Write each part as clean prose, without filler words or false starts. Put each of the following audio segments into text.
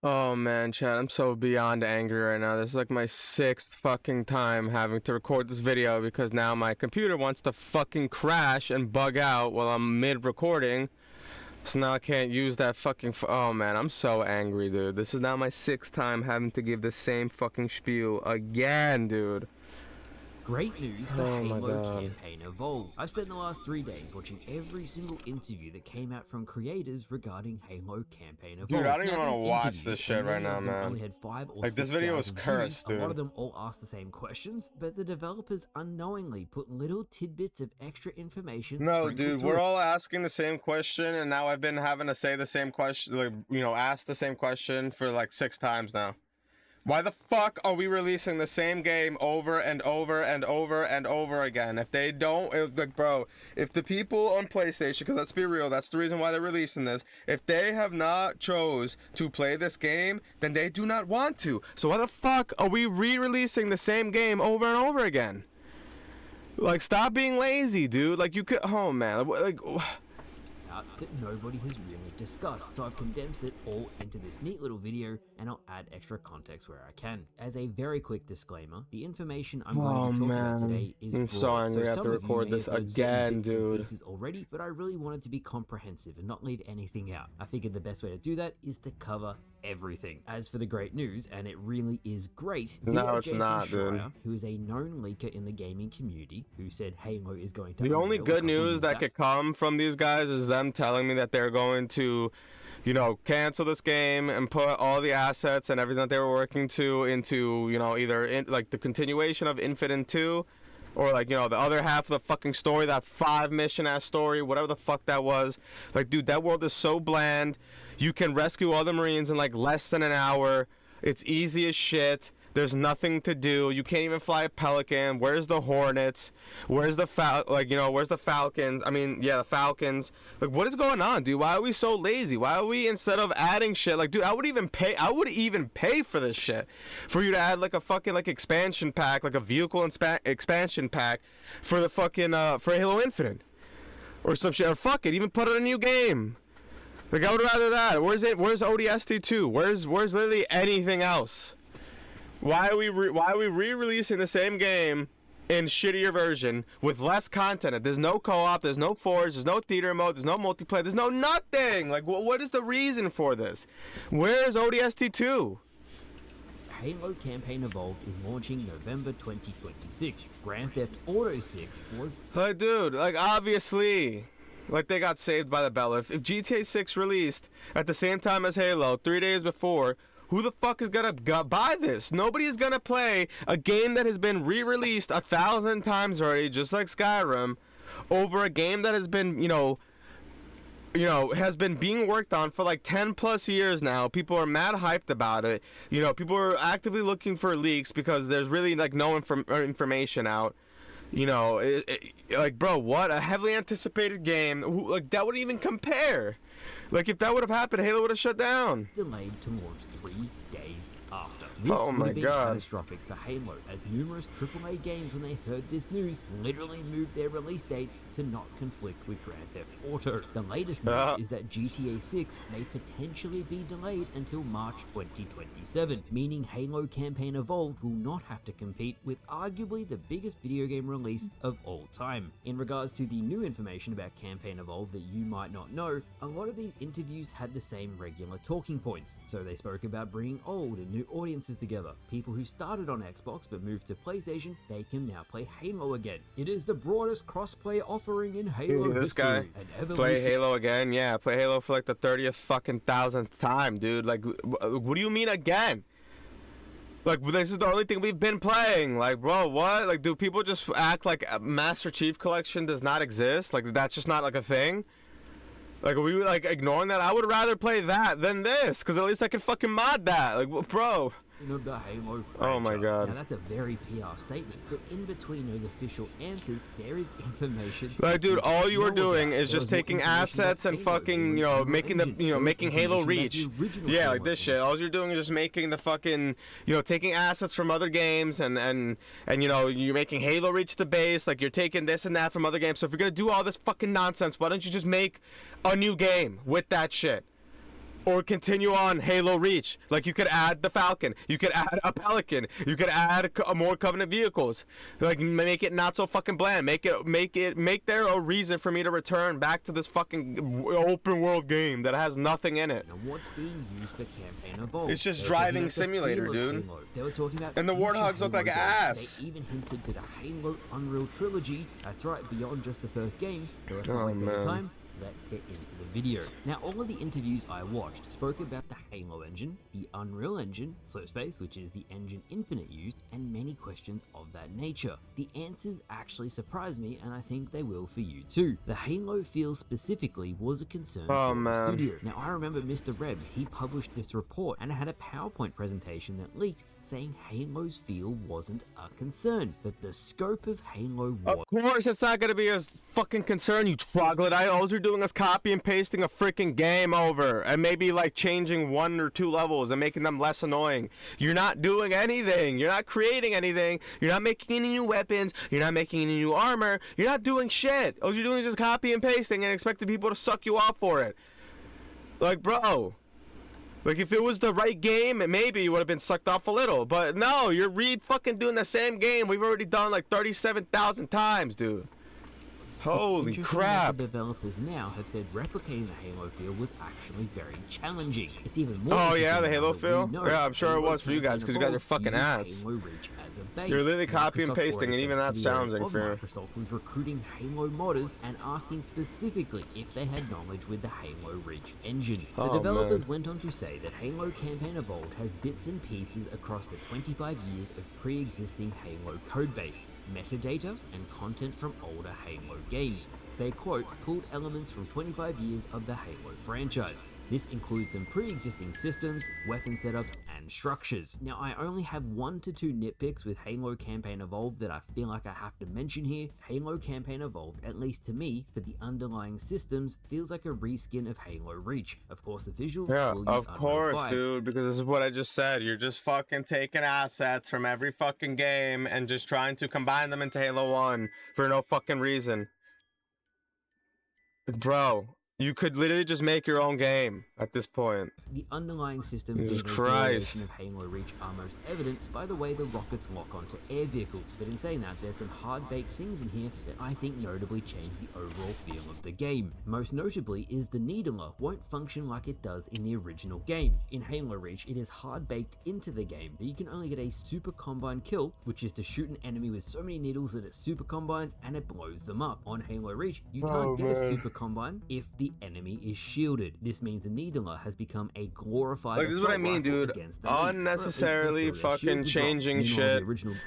Oh man, Chad, I'm so beyond angry right now. This is like my sixth fucking time having to record this video because now my computer wants to fucking crash and bug out while I'm mid-recording. So now I can't use that fucking. Oh man, I'm so angry, dude. This is now my sixth time having to give the same fucking spiel again, dude. Great news for Oh my Halo God. Campaign Evolved. I've spent the last 3 days watching every single interview that came out from creators regarding Halo Campaign Evolved. Dude, I don't Now, even want to these watch interviews, this shit and right many now, of them man. only had 5 or Like, this 6 video was thousand views. cursed, A lot dude. of them all asked the same questions, but the developers unknowingly put little tidbits of extra information. No, sprinkled dude, through we're all asking the same question, and now I've been having to say the same question, like, ask the same question for like 6 times now. Why the fuck are we releasing the same game over and over and over and over again? If they don't, like, bro, if the people on PlayStation, because let's be real, that's the reason why they're releasing this, if they have not chose to play this game, then they do not want to. So why the fuck are we re-releasing the same game over and over again? Like, stop being lazy, dude. Like, you could, oh man, like, that nobody has really discussed, so I've condensed it all into this neat little video, and I'll add extra context where I can. As a very quick disclaimer, the information I'm going to be talking about today is I'm broad, so angry I have some to of you record may this have heard certain again, bits and dude. pieces already, but I really wanted to be comprehensive and not leave anything out. I figured the best way to do that is to cover everything. As for the great news, and it really is great, No, it's Jason not, dude. Schreier, who is a known leaker in the gaming community, who said Halo is going to The only unveil a good couple years news that back. could come from these guys is them telling me that they're going to, cancel this game and put all the assets and everything that they were working to into, either like the continuation of Infinite 2 or like, the other half of the fucking story, that 5 mission ass story, whatever the fuck that was. Like, dude, that world is so bland. You can rescue all the Marines in like less than an hour. It's easy as shit. There's nothing to do. You can't even fly a Pelican. Where's the Hornets? Where's the where's the Falcons? I mean, yeah, the Falcons. Like, what is going on, dude? Why are we so lazy? Why are we, instead of adding shit, like, dude, I would even pay for this shit. For you to add like a fucking like expansion pack, like a vehicle expansion pack for the fucking for Halo Infinite. Or some shit. Or fuck it, even put it in a new game. Like, I would rather that. Where's ODST 2? Where's literally anything else? Why are we re-releasing the same game in shittier version with less content? There's no co-op, there's no forge, there's no theater mode, there's no multiplayer, there's no nothing. Like, what is the reason for this? Where's ODST 2? Halo Campaign Evolved is launching November 2026. Grand Theft Auto 6 was Like, dude, like, obviously, like, they got saved by the bell. If GTA 6 released at the same time as Halo 3 days before, who the fuck is gonna buy this? Nobody is gonna play a game that has been re-released 1,000 times already, just like Skyrim, over a game that has been, has been being worked on for like 10 plus years now. People are mad hyped about it. People are actively looking for leaks because there's really like no information out. Like, bro, what a heavily anticipated game. Like, that wouldn't even compare. Like, if that would have happened, Halo would have shut down. delayed to launch 3 days after. This Oh would my have been God. catastrophic for Halo, as numerous AAA games, when they heard this news, literally moved their release dates to not conflict with Grand Theft Auto. The latest news is that GTA 6 may potentially be delayed until March 2027, meaning Halo Campaign Evolved will not have to compete with arguably the biggest video game release of all time. In regards to the new information about Campaign Evolved that you might not know, a lot of these interviews had the same regular talking points. So they spoke about bringing old and new audiences together. People who started on Xbox but moved to PlayStation, they can now play Halo again. It is the broadest cross-play offering in Halo This history. guy An evolution. play Halo again? Yeah, play Halo for like the 30th fucking thousandth time, dude. Like, what do you mean again? Like, this is the only thing we've been playing. Like, bro, what? Like, do people just act like a Master Chief Collection does not exist? Like, that's just not like a thing? Like, are we like ignoring that? I would rather play that than this, because at least I can fucking mod that. Like, bro. Of the Halo franchise. Oh my God. Now that's a very PR statement, but in between those official answers, there is information. Like, dude, all you are know doing about. is There just was more taking information assets about and Halo fucking, than the making the, engine. There was making Halo information about Reach. the original Yeah, Halo like this engine. shit. All you're doing is just making the fucking, taking assets from other games and you're making Halo Reach the base. Like, you're taking this and that from other games. So if you're gonna do all this fucking nonsense, why don't you just make a new game with that shit? or continue on Halo Reach. Like, you could add the Falcon, you could add a Pelican, you could add more Covenant vehicles. Like, make it not so fucking bland. Make there a reason for me to return back to this fucking open world game that has nothing in it. Now, what's being used for Campaign Evolved? It's just driving simulator, dude. They were talking about and the Warthogs look like ass. They even hinted to the Halo Unreal trilogy. That's right, beyond just the first game. So let's not waste any time. Let's get into the video. Now, all of the interviews I watched spoke about the Halo engine, the Unreal Engine, Slipspace, which is the engine Infinite used, and many questions of that nature. The answers actually surprised me, and I think they will for you too. The Halo feel specifically was a concern for the studio. Now, I remember Mr. Rebs, he published this report and had a PowerPoint presentation that leaked saying Halo's feel wasn't a concern, but the scope of Halo was. Of course it's not going to be a fucking concern, you troglodyte. All you're doing is copy and pasting a freaking game over and maybe like changing 1 or 2 levels and making them less annoying. You're not doing anything. You're not creating anything. You're not making any new weapons. You're not making any new armor. You're not doing shit. All you're doing is just copy and pasting and expecting people to suck you off for it. Like, bro. Like, if it was the right game, maybe you would have been sucked off a little. But no, you're fucking doing the same game we've already done like 37,000 times, dude. Holy crap. The developers now have said replicating the Halo feel was actually very challenging. It's even more. Oh yeah, the Halo feel? Yeah, I'm sure it was for you guys because you guys are fucking ass. You're literally copy and pasting, and even that's challenging for you. Microsoft was recruiting Halo modders and asking specifically if they had knowledge with the Halo Reach engine. The developers went on to say that Halo Campaign Evolved has bits and pieces across the 25 years of pre-existing Halo codebase, metadata, and content from older Halo games. They, quote, pulled elements from 25 years of the Halo franchise. This includes some pre-existing systems, weapon setups, and structures. Now, I only have 1 to 2 nitpicks with Halo Campaign Evolved that I feel like I have to mention here. Halo Campaign Evolved, at least to me, for the underlying systems, feels like a reskin of Halo Reach. Of course, the visuals will use of Unreal course, 5. dude, because this is what I just said. You're just fucking taking assets from every fucking game and just trying to combine them into Halo 1 for no fucking reason. Bro, you could literally just make your own game at this point. The underlying system being Jesus a Christ. variation of Halo Reach are most evident by the way the rockets lock onto air vehicles. But in saying that, there's some hard-baked things in here that I think notably change the overall feel of the game. Most notably is the Needler won't function like it does in the original game. In Halo Reach, it is hard-baked into the game that you can only get a super combine kill, which is to shoot an enemy with so many needles that it super combines and it blows them up. On Halo Reach, you can't get a super combine if the enemy is shielded. This means the Needler has become a glorified Like, this is what I mean, dude. Unnecessarily fucking changing shit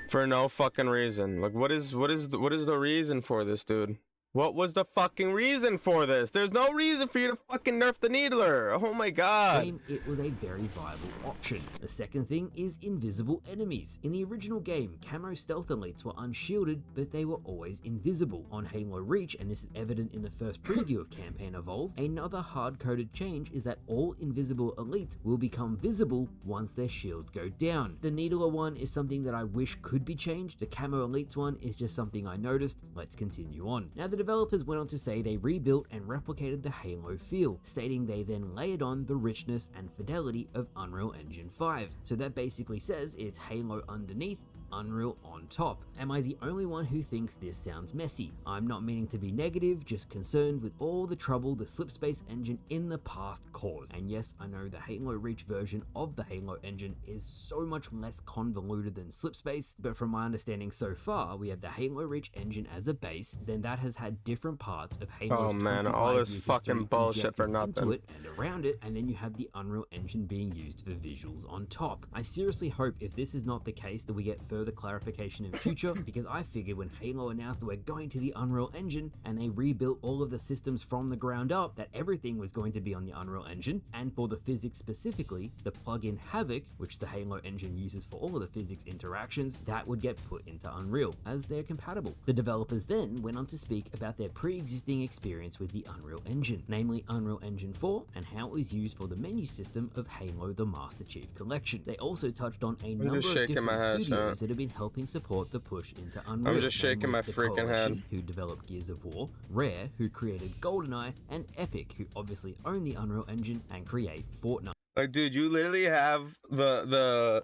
for no fucking reason. Like, what is the reason for this, dude? What was the fucking reason for this? There's no reason for you to fucking nerf the Needler. Oh my god. It was a very viable option. The second thing is invisible enemies. In the original game, camo stealth elites were unshielded, but they were always invisible. On Halo Reach, and this is evident in the first preview of Campaign Evolved, another hard-coded change is that all invisible elites will become visible once their shields go down. The Needler one is something that I wish could be changed. The camo elites one is just something I noticed. Let's continue on. Now, the developers went on to say they rebuilt and replicated the Halo feel, stating they then layered on the richness and fidelity of Unreal Engine 5. So that basically says it's Halo underneath, Unreal on top. Am I the only one who thinks this sounds messy? I'm not meaning to be negative, just concerned with all the trouble the Slipspace engine in the past caused. And yes, I know the Halo Reach version of the Halo engine is so much less convoluted than Slipspace, but from my understanding so far, we have the Halo Reach engine as a base, then that has had different parts of Halo's oh man, all this fucking bullshit for nothing. Into it and around it, and then you have the Unreal Engine being used for visuals on top. I seriously hope if this is not the case that we get further clarification in future, because I figured when Halo announced that we're going to the Unreal Engine and they rebuilt all of the systems from the ground up, that everything was going to be on the Unreal Engine, and for the physics specifically, the plugin Havoc, which the Halo engine uses for all of the physics interactions, that would get put into Unreal, as they're compatible. The developers then went on to speak about their pre-existing experience with the Unreal Engine, namely Unreal Engine 4, and how it was used for the menu system of Halo the Master Chief Collection. They also touched on a number of different studios that have been helping support the push into Unreal. I'm just shaking namely my the freaking Coalition, head. who developed Gears of War, Rare, who created GoldenEye, and Epic, who obviously own the Unreal Engine and create Fortnite. Like, dude, you literally have the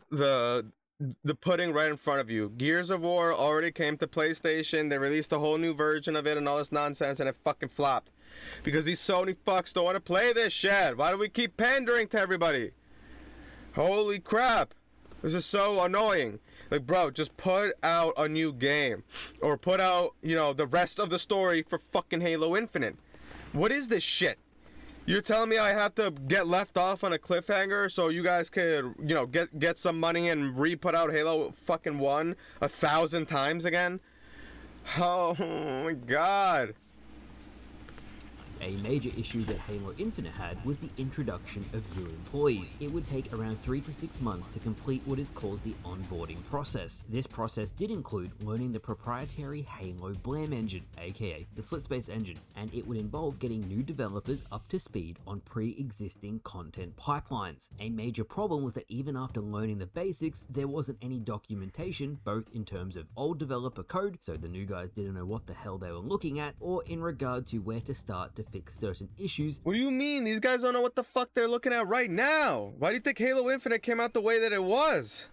pudding right in front of you. Gears of War already came to PlayStation. They released a whole new version of it and all this nonsense, and it fucking flopped. Because these Sony fucks don't want to play this shit. Why do we keep pandering to everybody? Holy crap. This is so annoying. Like, bro, just put out a new game. Or put out, you know, the rest of the story for fucking Halo Infinite. What is this shit? You're telling me I have to get left off on a cliffhanger so you guys could, you know, get some money and re-put out Halo fucking 1 1,000 times again? Oh my god. A major issue that Halo Infinite had was the introduction of new employees. It would take around 3 to 6 months to complete what is called the onboarding process. This process did include learning the proprietary Halo Blam engine, aka the Slit Space engine, and it would involve getting new developers up to speed on pre-existing content pipelines. A major problem was that even after learning the basics, there wasn't any documentation, both in terms of old developer code, so the new guys didn't know what the hell they were looking at, or in regard to where to start to fix certain issues. What do you mean? These guys don't know what the fuck they're looking at right now. Why do you think Halo Infinite came out the way that it was?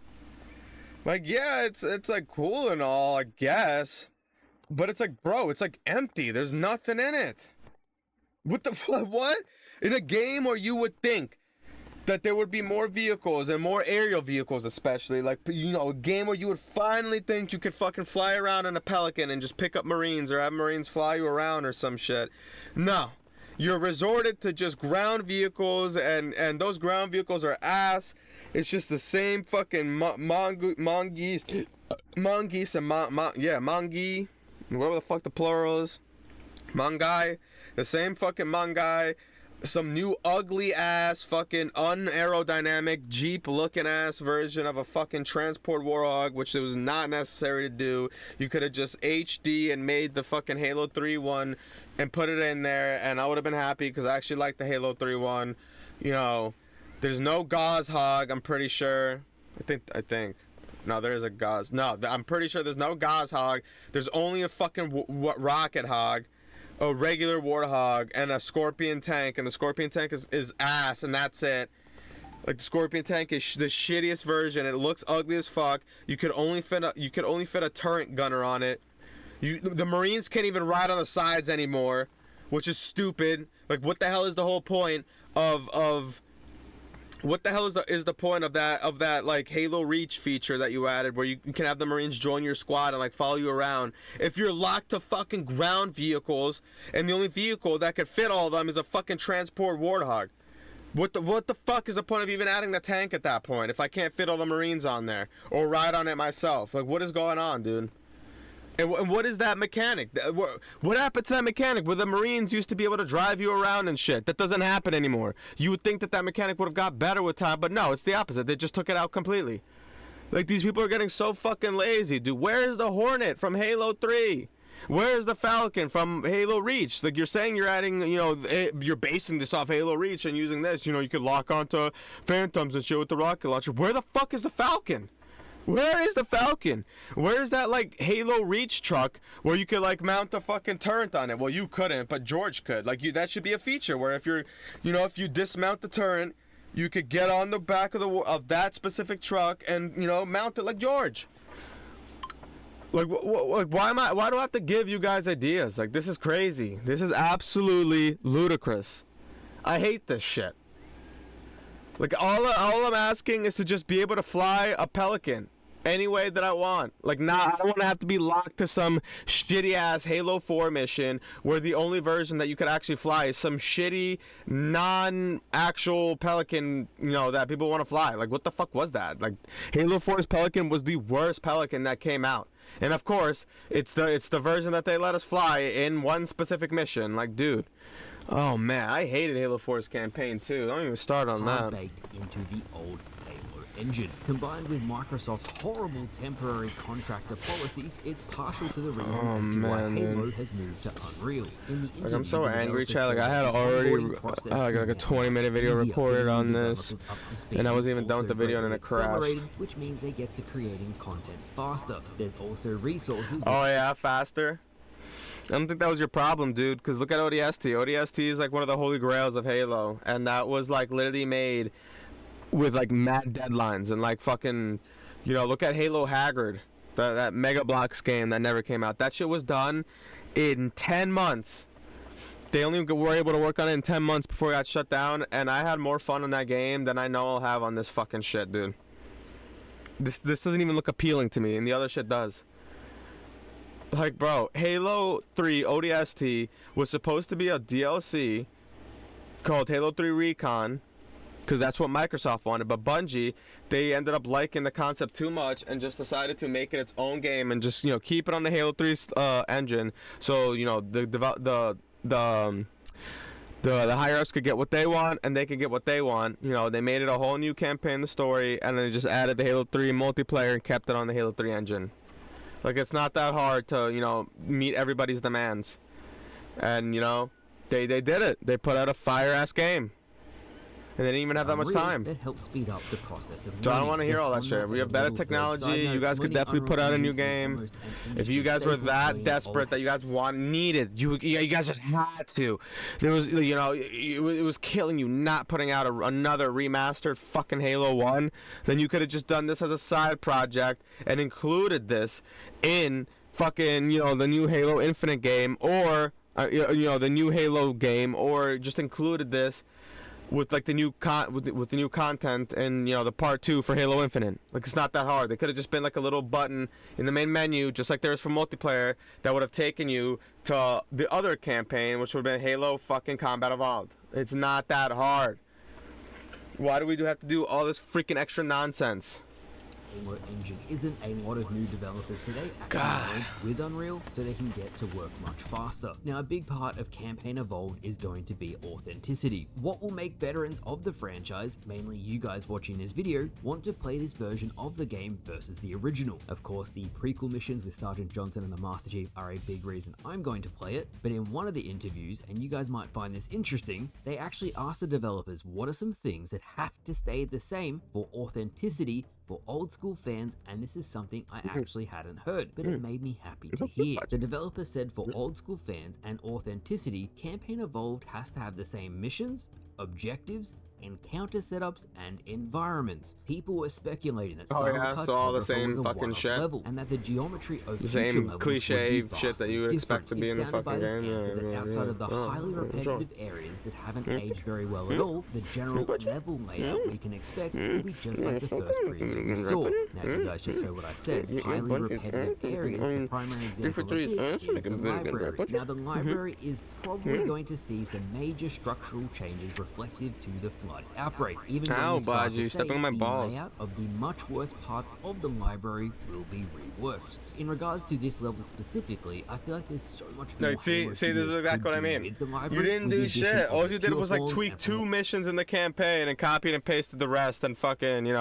Like, yeah, it's like cool and all, I guess. But it's like, bro, it's like empty. There's nothing in it. What the what? In a game where you would think that there would be more vehicles and more aerial vehicles, especially, like, you know, a game where you would finally think you could fucking fly around in a Pelican and just pick up Marines or have Marines fly you around or some shit. No, you're resorted to just ground vehicles, and those ground vehicles are ass. It's just the same fucking mongoose and mongi, whatever the fuck the plural is, mongai, the same fucking mongai. Some new ugly ass fucking unaerodynamic Jeep looking ass version of a fucking transport warhog, which it was not necessary to do. You could have just HD and made the fucking Halo 3 one and put it in there, and I would have been happy because I actually like the Halo 3 one. You know, there's no Gauze Hog, I'm pretty sure. I think. No, there is a Gauze. No, I'm pretty sure there's no Gauze Hog. There's only a fucking Rocket Hog, a regular Warthog, and a Scorpion tank, and the Scorpion tank is ass, and that's it. Like, the Scorpion tank is the shittiest version. It looks ugly as fuck. You could only fit a turret gunner on it. The Marines can't even ride on the sides anymore, which is stupid. Like, what the hell is the whole point of what the hell is the point of that like Halo Reach feature that you added, where you can have the Marines join your squad and like follow you around, if you're locked to fucking ground vehicles and the only vehicle that could fit all of them is a fucking transport Warthog? What the fuck is the point of even adding the tank at that point if I can't fit all the Marines on there or ride on it myself? Like, what is going on, dude? And what is that mechanic? What happened to that mechanic where the Marines used to be able to drive you around and shit? That doesn't happen anymore. You would think that mechanic would have got better with time, but no, it's the opposite. They just took it out completely. Like, these people are getting so fucking lazy, dude. Where is the Hornet from Halo 3? Where is the Falcon from Halo Reach? Like, you're saying you're adding, you know, you're basing this off Halo Reach and using this. You know, you could lock onto Phantoms and shit with the rocket launcher. Where the fuck is the Falcon? Where is the Falcon? Where is that, like, Halo Reach truck where you could, like, mount a fucking turret on it? Well, you couldn't, but George could. Like, that should be a feature where if you're, you know, if you dismount the turret, you could get on the back of that specific truck and, you know, mount it like George. Like, why do I have to give you guys ideas? Like, this is crazy. This is absolutely ludicrous. I hate this shit. Like, all I'm asking is to just be able to fly a Pelican any way that I want. Like, I don't want to have to be locked to some shitty ass Halo 4 mission where the only version that you could actually fly is some shitty non-actual Pelican, you know, that people want to fly. Like, what the fuck was that? Like, Halo 4's Pelican was the worst Pelican that came out. And of course, it's the version that they let us fly in one specific mission. Like, dude, Oh man, I hated Halo 4's campaign too. Don't even start on that. Baked into the old Halo engine. Combined with Microsoft's horrible temporary contractor policy, it's partial to the reason as to why Halo has moved to Unreal. In the interview, I'm so the angry, developer Chat. Like, said I had the already onboarding process like a is now 20-minute video easier, recorded getting on new this, developers up to speed and I is wasn't even done with the also video and then it greatly crashed. accelerated, which means they get to creating content faster. There's also resources. Oh yeah, faster. I don't think that was your problem, dude, because look at ODST. ODST is like one of the holy grails of Halo, and that was like literally made with like mad deadlines and like fucking, look at Halo Haggard, that Mega Bloks game that never came out. That shit was done in 10 months. They only were able to work on it in 10 months before it got shut down, and I had more fun on that game than I know I'll have on this fucking shit, dude. This doesn't even look appealing to me, and the other shit does. Like, bro, Halo 3 ODST was supposed to be a DLC called Halo 3 Recon, because that's what Microsoft wanted, but Bungie, they ended up liking the concept too much and just decided to make it its own game and just, keep it on the Halo 3 engine, so, the higher ups could get what they want and they could get what they want. They made it a whole new campaign, the story, and then just added the Halo 3 multiplayer and kept it on the Halo 3 engine. Like, it's not that hard to, meet everybody's demands. And, they did it. They put out a fire-ass game. And they didn't even have that much time. That helps speed up the process of So I don't learning. want to hear all that Just shit. on We have as a better little third technology. side You note, guys could learning definitely put Unreal out a new Engine is game. almost an If you guys were industry staple that playing desperate old that you guys needed, you guys just had to. There was, it was killing you not putting out another remastered fucking Halo 1. Then you could have just done this as a side project and included this in fucking, the new Halo Infinite game, or, the new Halo game, or just included this with like the new with the new content and the part 2 for Halo Infinite. Like, it's not that hard. They could have just been like a little button in the main menu, just like there is for multiplayer, that would have taken you to the other campaign, which would have been Halo fucking Combat Evolved. It's not that hard. Why do we have to do all this freaking extra nonsense? Halo engine isn't a lot of new developers today actually with Unreal, so they can get to work much faster. Now, a big part of Campaign Evolved is going to be authenticity. What will make veterans of the franchise, mainly you guys watching this video, want to play this version of the game versus the original? Of course, the prequel missions with Sergeant Johnson and the Master Chief are a big reason I'm going to play it, but in one of the interviews, and you guys might find this interesting, they actually asked the developers what are some things that have to stay the same for authenticity for old school fans, and this is something I actually hadn't heard, but it made me happy to hear. The developer said for old school fans and authenticity, Campaign Evolved has to have the same missions, objectives, encounter setups, and environments. People were speculating that so all the same fucking shit, level, and that the geometry of the future same levels cliche would be shit that you would expect to be in the fucking game. That outside of the highly repetitive areas that haven't aged very well at all, the general level layout we can expect will be just like the first preview we saw. Now, you guys just heard what I said. Highly repetitive areas. The primary example of this is the library. Now, the library is probably going to see some major structural changes reflective to the Flood outbreak. Even though it's hard to say, stepping on my balls. The layout of the much worse parts of the library will be reworked. In regards to this level specifically, I feel like there's so much more. Like, see, this is exactly what I mean. You didn't do shit. All you did was like tweak 2 missions in the campaign and copied and pasted the rest and fucking,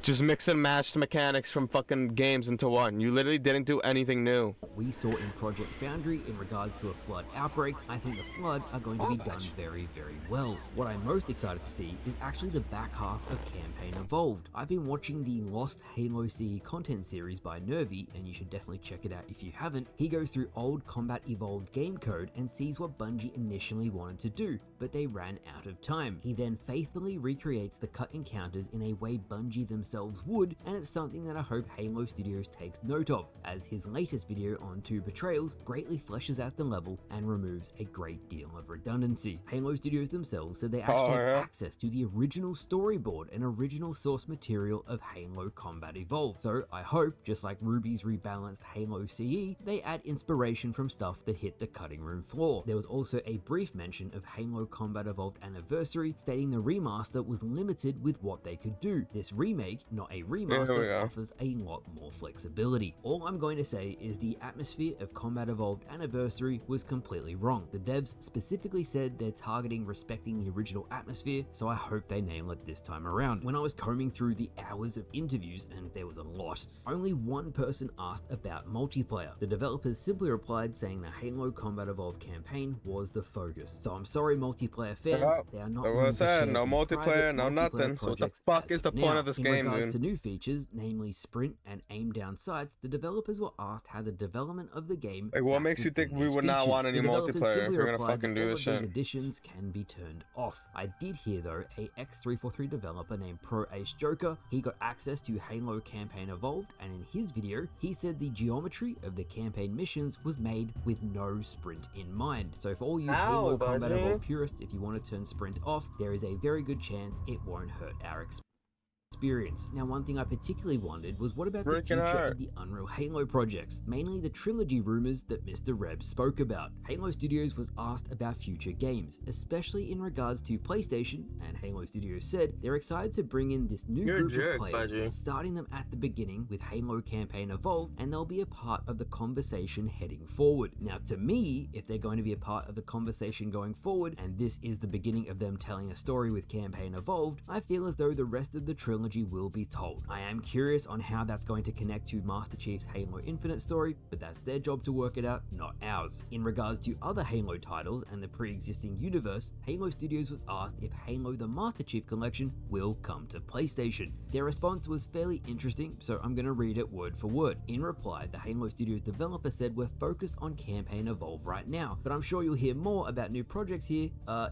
just mix and match the mechanics from fucking games into one. You literally didn't do anything new. We saw in Project Foundry in regards to a Flood outbreak. I think the Flood are going to be done very, very well. What I'm most excited to see is actually the back half of Campaign Evolved. I've been watching the Lost Halo CE content series by Nervy, and you should definitely check it out if you haven't. He goes through old Combat Evolved game code and sees what Bungie initially wanted to do, but they ran out of time. He then faithfully recreates the cut encounters in a way Bungie themselves would, and it's something that I hope Halo Studios takes note of, as his latest video on 2 Betrayals greatly fleshes out the level and removes a great deal of redundancy. Halo Studios themselves said they actually have access to the original storyboard and original source material of Halo Combat Evolved, so I hope, just like Ruby's rebalanced Halo CE, they add inspiration from stuff that hit the cutting room floor. There was also a brief mention of Halo Combat Evolved Anniversary, stating the remaster was limited with what they could do. This remake remake, not a Here we remaster, go. offers a lot more flexibility. All I'm going to say is the atmosphere of Combat Evolved Anniversary was completely wrong. The devs specifically said they're targeting respecting the original atmosphere, so I hope they nail it this time around. When I was combing through the hours of interviews, and there was a lot, only one person asked about multiplayer. The developers simply replied saying the Halo Combat Evolved campaign was the focus. So I'm sorry, multiplayer fans, they are not Like willing I to said, share no the multiplayer, private no nothing. So what the projects fuck as is the of point now. of this In game, regards dude? to new features, namely sprint and aim down sights, the developers were asked how the development of the game Like, what factored makes you think in we these would not features. want any The developers multiplayer if simply you're gonna replied fucking that do all this of these shit? additions can be turned off. I did hear though a X343 developer named Pro Ace Joker, he got access to Halo Campaign Evolved, and in his video he said the geometry of the campaign missions was made with no sprint in mind. So for all you Halo Combat Evolved purists, if you want to turn sprint off, there is a very good chance it won't hurt our experience. Now, one thing I particularly wondered was what about the Freaking future hard. of the Unreal Halo projects, mainly the trilogy rumors that Mr. Reb spoke about. Halo Studios was asked about future games, especially in regards to PlayStation, and Halo Studios said they're excited to bring in this new You're a group jerk, of players, Budgie. starting them at the beginning with Halo Campaign Evolved, and they'll be a part of the conversation heading forward. Now, to me, if they're going to be a part of the conversation going forward, and this is the beginning of them telling a story with Campaign Evolved, I feel as though the rest of the trilogy will be told. I am curious on how that's going to connect to Master Chief's Halo Infinite story, but that's their job to work it out, not ours. In regards to other Halo titles and the pre-existing universe, Halo Studios was asked if Halo the Master Chief Collection will come to PlayStation. Their response was fairly interesting, so I'm going to read it word for word. In reply, the Halo Studios developer said we're focused on Campaign Evolve right now, but I'm sure you'll hear more about new projects here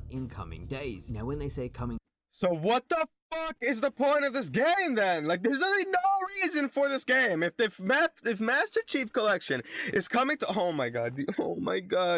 in coming days. Now, when they say coming So what the fuck is the point of this game then? Like, there's really no reason for this game. If Master Chief Collection is coming to, oh my god,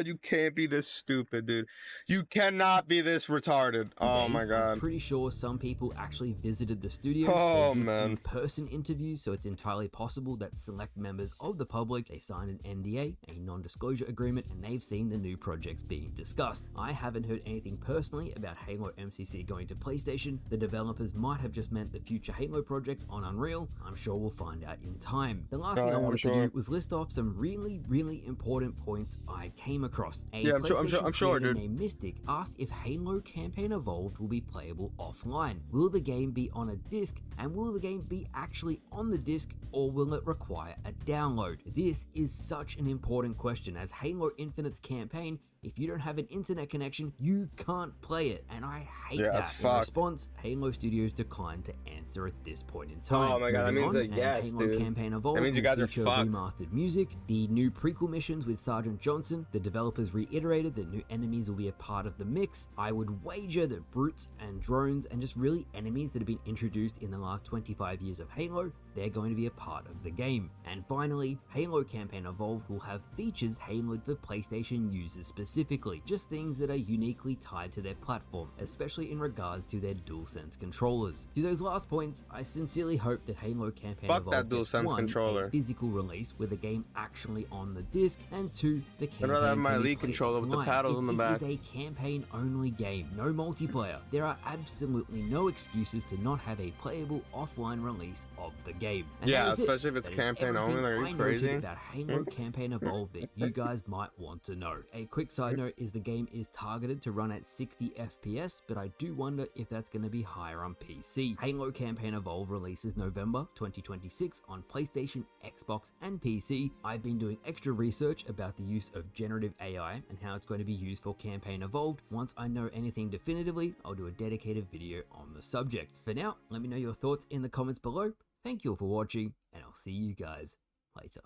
you can't be this stupid, dude. You cannot be this retarded. Oh days, my I'm god. pretty sure some people actually visited the studio. Oh, They did man. in-person interviews, so it's entirely possible that select members of the public, they signed an NDA, a non-disclosure agreement, and they've seen the new projects being discussed. I haven't heard anything personally about Halo MCC going to PlayStation. The developers might have just meant the future Halo projects on Unreal. I'm sure we'll find out in time. The last thing I I'm wanted to sure. do was list off some really important points I came across. Yeah, I'm sure, creator dude. named Mystic asked if Halo Campaign Evolved will be playable offline. Will the game be on a disc, and will the game be actually on the disc, or will it require a download? This is such an important question, as Halo Infinite's campaign, if you don't have an internet connection, you can't play it, and I hate Yeah, that. it's In fucked. response, Halo Studios declined to answer at this point in time. Oh my god, that Moving means on, a and yes, Halo dude. Campaign Evolved That means you will guys are feature fucked. remastered music, the new prequel missions with Sergeant Johnson. The developers reiterated that new enemies will be a part of the mix. I would wager that brutes and drones and just really enemies that have been introduced in the last 25 years of Halo, they're going to be a part of the game. And finally, Halo Campaign Evolved will have features tailored for PlayStation users specifically, just things that are uniquely tied to their platform, especially in regards to their DualSense controllers. To those last points, I sincerely hope that Halo Campaign Fuck Evolved that gets, DualSense one, controller. a physical release with the game actually on the disc, and two, the campaign rather have my can be Elite played controller with the offline. paddles If on the this back. is a campaign-only game, no multiplayer, there are absolutely no excuses to not have a playable offline release of the game. And Yeah, that is it. especially if it's That is campaign only, everything like, are you I noted crazy? about Halo Campaign Evolved that you guys might want to know. A quick side note is the game is targeted to run at 60 FPS, but I do wonder if that's going to be higher on PC. Halo Campaign Evolved releases November 2026 on PlayStation, Xbox, and PC. I've been doing extra research about the use of generative AI and how it's going to be used for Campaign Evolved. Once I know anything definitively, I'll do a dedicated video on the subject. For now, let me know your thoughts in the comments below. Thank you all for watching, and I'll see you guys later.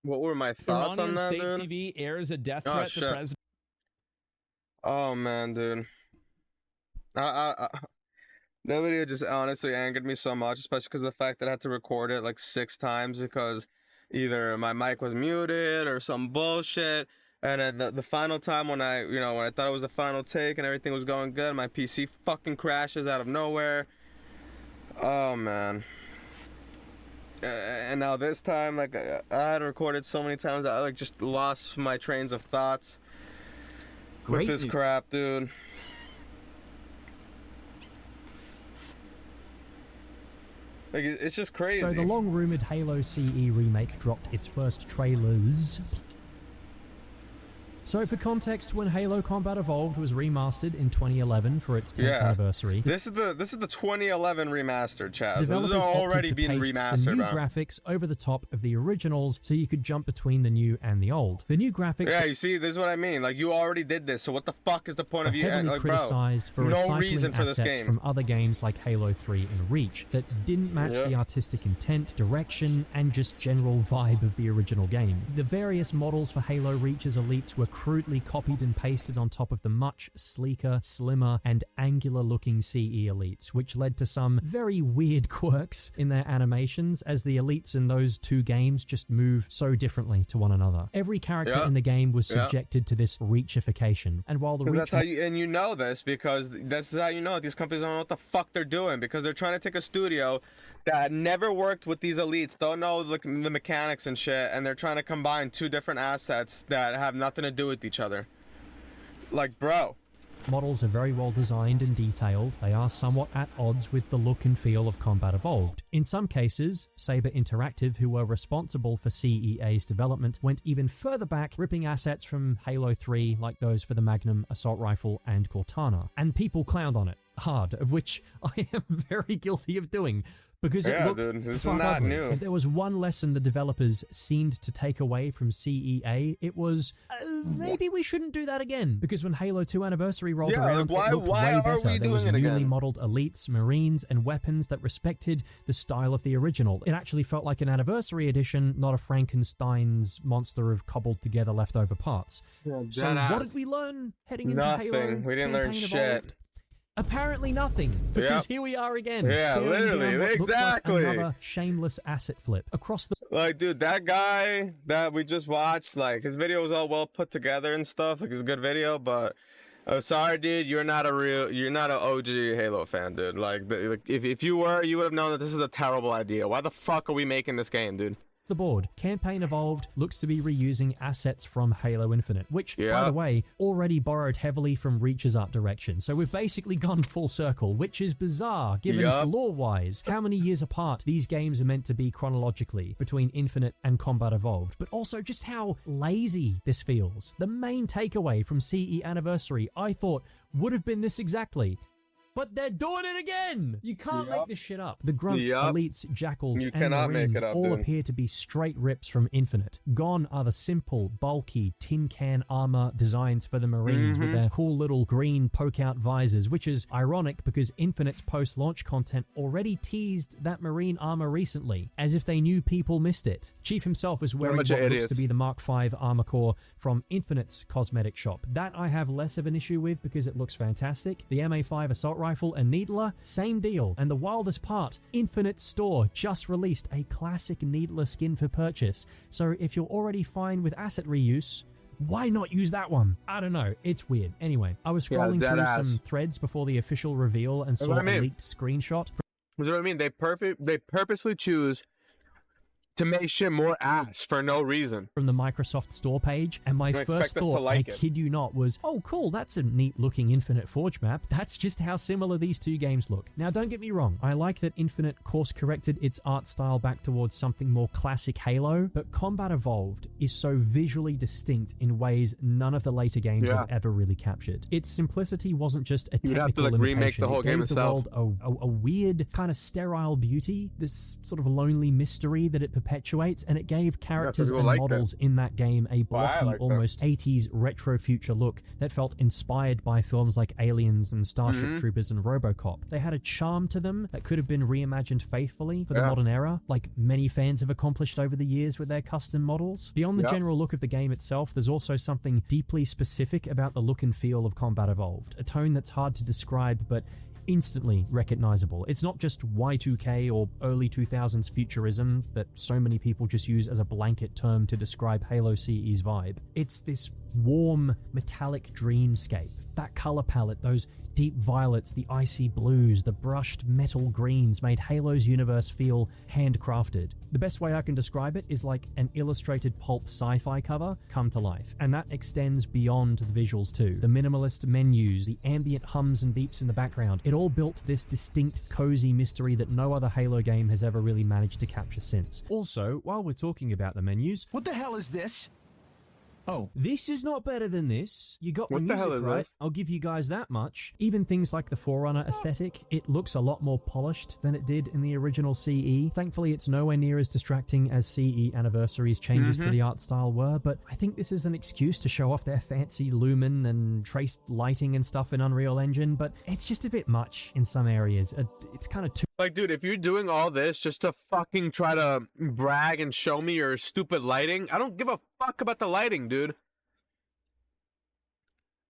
What were my thoughts on Iranian that, state dude? TV airs a death Oh, threat to shit. President. Oh man, dude. That video just honestly angered me so much, especially because of the fact that I had to record it like 6 times because either my mic was muted or some bullshit. And then the final time when I thought it was the final take and everything was going good, my PC fucking crashes out of nowhere. Oh man. And now this time, like I had recorded so many times, I like just lost my trains of thoughts with Great this news. crap, dude. Like, it's just crazy. So the long-rumored Halo CE remake dropped its first trailers. So for context, when Halo Combat Evolved was remastered in 2011 for its 10th anniversary, this is the 2011 remastered, Chaz. Developers This is already opted to being paste remastered, the new man. graphics over the top of the originals, so you could jump between the new and the old. The new graphics Yeah, you see, this is what I mean. Like, you already did this, so what the fuck is the point are of you? heavily Like, bro, criticized for no recycling reason for this assets game. from other games like Halo 3 and Reach that didn't match the artistic intent, direction, and just general vibe of the original game. The various models for Halo Reach's elites were crudely copied and pasted on top of the much sleeker, slimmer, and angular-looking CE elites, which led to some very weird quirks in their animations as the elites in those two games just move so differently to one another. Every character in the game was subjected to this Reachification, and while the Reach... That's how you, and you know this because that's how you know these companies don't know what the fuck they're doing, because they're trying to take a studio that never worked with these elites, don't know the mechanics and shit, and they're trying to combine two different assets that have nothing to do with each other. Like, bro. Models are very well designed and detailed. They are somewhat at odds with the look and feel of Combat Evolved. In some cases, Saber Interactive, who were responsible for CEA's development, went even further back, ripping assets from Halo 3 like those for the Magnum, Assault Rifle, and Cortana. And people clowned on it hard, of which I am very guilty of doing, because it looked dude, this is fuck not ugly. new. If there was one lesson the developers seemed to take away from CEA, it was maybe we shouldn't do that again. Because when Halo 2 Anniversary rolled around, it looked way better. There was newly modeled elites, marines, and weapons that respected the style of the original. It actually felt like an Anniversary edition, not a Frankenstein's monster of cobbled together leftover parts. So what did we learn heading into Halo? We didn't learn Campaign shit. Evolved? Apparently nothing, because here we are again. Yeah, staring literally, down what looks like exactly. another shameless asset flip across the... Like, dude, that guy that we just watched, like, his video was all well put together and stuff. Like, it's a good video, but I'm sorry, dude, you're not an OG Halo fan, dude. Like, if you were, you would have known that this is a terrible idea. Why the fuck are we making this game, dude? The board. Campaign Evolved looks to be reusing assets from Halo Infinite, which, by the way, already borrowed heavily from Reach's art direction. So we've basically gone full circle, which is bizarre, given lore-wise how many years apart these games are meant to be chronologically between Infinite and Combat Evolved, but also just how lazy this feels. The main takeaway from CE Anniversary, I thought, would have been this exactly. But they're doing it again! You can't make this shit up. The grunts, elites, jackals, and marines all appear to be straight rips from Infinite. Gone are the simple, bulky, tin can armor designs for the marines with their cool little green poke-out visors, which is ironic because Infinite's post-launch content already teased that marine armor recently, as if they knew people missed it. Chief himself is wearing what looks to be the Mark V armor core from Infinite's cosmetic shop. That I have less of an issue with because it looks fantastic. The MA5 Assault Rifle and Needler, same deal. And the wildest part, Infinite Store just released a classic Needler skin for purchase. So if you're already fine with asset reuse, why not use that one? I don't know. It's weird. Anyway, I was scrolling through some threads before the official reveal and saw a leaked screenshot. That's what I mean. They purposely choose to make shit more ass for no reason. From the Microsoft Store page, and my first thought, I kid you not, was, oh cool, that's a neat looking Infinite Forge map. That's just how similar these two games look. Now don't get me wrong, I like that Infinite course corrected its art style back towards something more classic Halo, but Combat Evolved is so visually distinct in ways none of the later games have ever really captured. Its simplicity wasn't just a technical limitation. Remake the whole game gave the world a weird, kind of sterile beauty, this sort of lonely mystery that it perpetuates, and it gave characters and models in that game a blocky, almost 80s retro future look that felt inspired by films like Aliens and Starship Troopers and RoboCop. They had a charm to them that could have been reimagined faithfully for the modern era, like many fans have accomplished over the years with their custom models. Beyond the general look of the game itself, there's also something deeply specific about the look and feel of Combat Evolved, a tone that's hard to describe but instantly recognizable. It's not just Y2K or early 2000s futurism that so many people just use as a blanket term to describe Halo CE's vibe. It's this warm, metallic dreamscape That color palette, those deep violets, the icy blues, the brushed metal greens made Halo's universe feel handcrafted. The best way I can describe it is like an illustrated pulp sci-fi cover come to life, and that extends beyond the visuals too. The minimalist menus, the ambient hums and beeps in the background, it all built this distinct, cozy mystery that no other Halo game has ever really managed to capture since. Also, while we're talking about the menus, what the hell is this? Oh, this is not better than this. You got the What the music hell is right. this? I'll give you guys that much. Even things like the Forerunner aesthetic, it looks a lot more polished than it did in the original CE. Thankfully, it's nowhere near as distracting as CE Anniversary's changes to the art style were, but I think this is an excuse to show off their fancy lumen and traced lighting and stuff in Unreal Engine, but it's just a bit much in some areas. It's kind of too... Like, dude, if you're doing all this just to fucking try to brag and show me your stupid lighting, I don't give a fuck about the lighting, dude.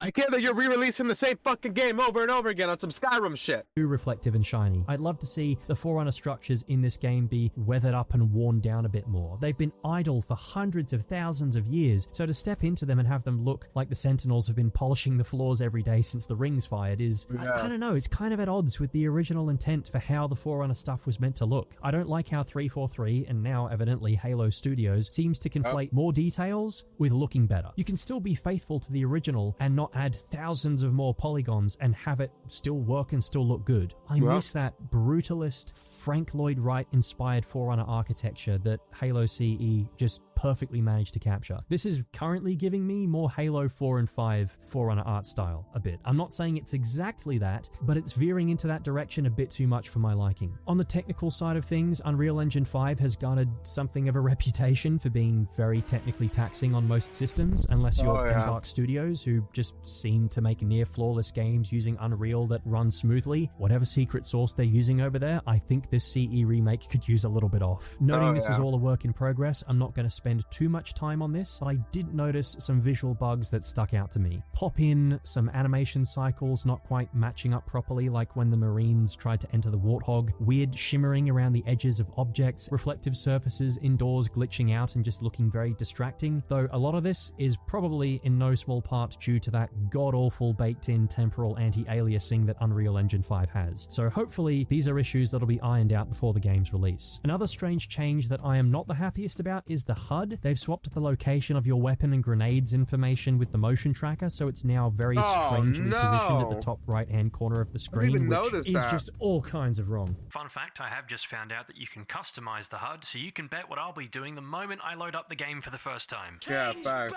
I care that you're re-releasing the same fucking game over and over again on some Skyrim shit. Too reflective and shiny. I'd love to see the Forerunner structures in this game be weathered up and worn down a bit more. They've been idle for hundreds of thousands of years, so to step into them and have them look like the Sentinels have been polishing the floors every day since the rings fired is, I don't know, it's kind of at odds with the original intent for how the Forerunner stuff was meant to look. I don't like how 343, and now evidently Halo Studios, seems to conflate more details with looking better. You can still be faithful to the original and not add thousands of more polygons and have it still work and still look good. I miss that brutalist, Frank Lloyd Wright inspired Forerunner architecture that Halo CE just perfectly managed to capture. This is currently giving me more Halo 4 and 5 Forerunner art style a bit. I'm not saying it's exactly that, but it's veering into that direction a bit too much for my liking. On the technical side of things, Unreal Engine 5 has garnered something of a reputation for being very technically taxing on most systems, unless you're Embark Studios, who just seem to make near flawless games using Unreal that run smoothly. Whatever secret sauce they're using over there, I think this CE remake could use a little bit off. Noting this is all a work in progress, I'm not going to spend too much time on this, but I did notice some visual bugs that stuck out to me. Pop in some animation cycles not quite matching up properly, like when the Marines tried to enter the Warthog, weird shimmering around the edges of objects, reflective surfaces indoors glitching out and just looking very distracting, though a lot of this is probably in no small part due to that god-awful baked-in temporal anti-aliasing that Unreal Engine 5 has. So hopefully these are issues that'll be ironed out before the game's release. Another strange change that I am not the happiest about is the HUD. They've swapped the location of your weapon and grenades information with the motion tracker, so it's now very strangely positioned at the top right-hand corner of the screen, which is just all kinds of wrong. Fun fact, I have just found out that you can customize the HUD, so you can bet what I'll be doing the moment I load up the game for the first time. Yeah, fact.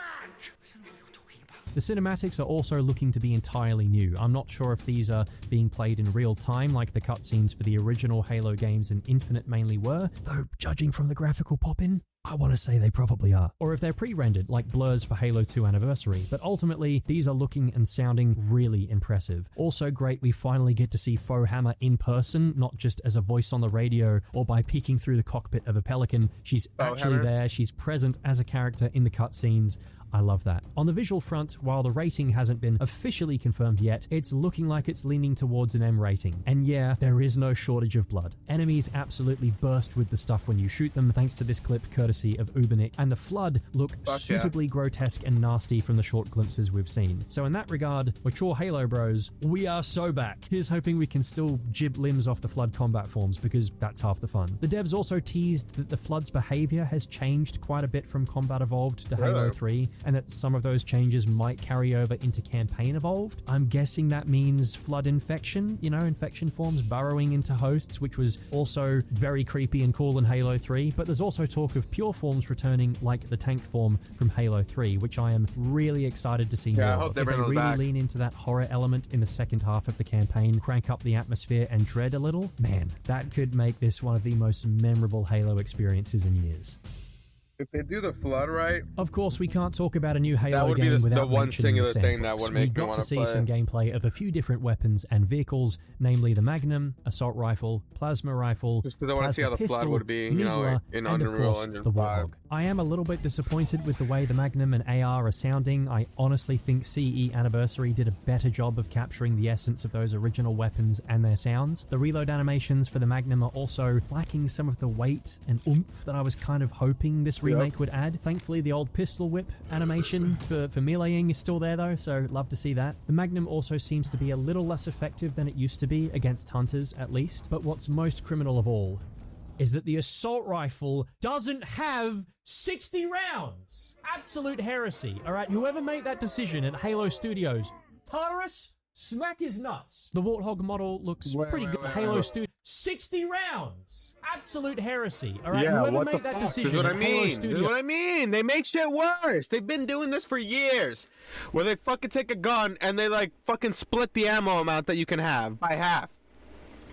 The cinematics are also looking to be entirely new. I'm not sure if these are being played in real time like the cutscenes for the original Halo games and Infinite mainly were, though judging from the graphical pop-in, I want to say they probably are. Or if they're pre-rendered like blurs for Halo 2 Anniversary, but ultimately these are looking and sounding really impressive. Also great, we finally get to see Foehammer in person, not just as a voice on the radio or by peeking through the cockpit of a Pelican. She's actually there, she's present as a character in the cutscenes. I love that. On the visual front, while the rating hasn't been officially confirmed yet, it's looking like it's leaning towards an M rating. And yeah, there is no shortage of blood. Enemies absolutely burst with the stuff when you shoot them, thanks to this clip courtesy of Ubernick, and the Flood look suitably grotesque and nasty from the short glimpses we've seen. So in that regard, mature Halo bros, we are so back. Here's hoping we can still jib limbs off the Flood combat forms, because that's half the fun. The devs also teased that the Flood's behavior has changed quite a bit from Combat Evolved to Halo 3, and that some of those changes might carry over into Campaign Evolved. I'm guessing that means Flood infection, you know, infection forms burrowing into hosts, which was also very creepy and cool in Halo 3, but there's also talk of pure forms returning like the tank form from Halo 3, which I am really excited to see more. I hope they bring those really back. lean into that horror element in the second half of the campaign, crank up the atmosphere and dread a little, man, that could make this one of the most memorable Halo experiences in years. If they do the Flood right, of course, we can't talk about a new Halo that would game be without the one mentioning singular the thing that would make we me got want to to see play. some gameplay of a few different weapons and vehicles, namely the Magnum, assault rifle, plasma rifle, just because I want to see how the pistol, Flood would be, you know, Needler, in and of Unreal course, Engine the 5. Warthog. I am a little bit disappointed with the way the Magnum and AR are sounding. I honestly think CE Anniversary did a better job of capturing the essence of those original weapons and their sounds. The reload animations for the Magnum are also lacking some of the weight and oomph that I was kind of hoping this remake would add. Thankfully, the old pistol whip animation for meleeing is still there though, so love to see that. The Magnum also seems to be a little less effective than it used to be against hunters, at least. But what's most criminal of all is that the assault rifle doesn't have 60 rounds. Absolute heresy. All right, whoever made that decision at Halo Studios, Tartarus, smack his nuts. The Warthog model looks pretty good. Halo Studios, 60 rounds. Absolute heresy. All right, Yeah, whoever what the made that fuck? decision This is what I at Halo mean. Studios. This is what I mean. They make shit worse. They've been doing this for years, where they fucking take a gun and they like fucking split the ammo amount that you can have by half.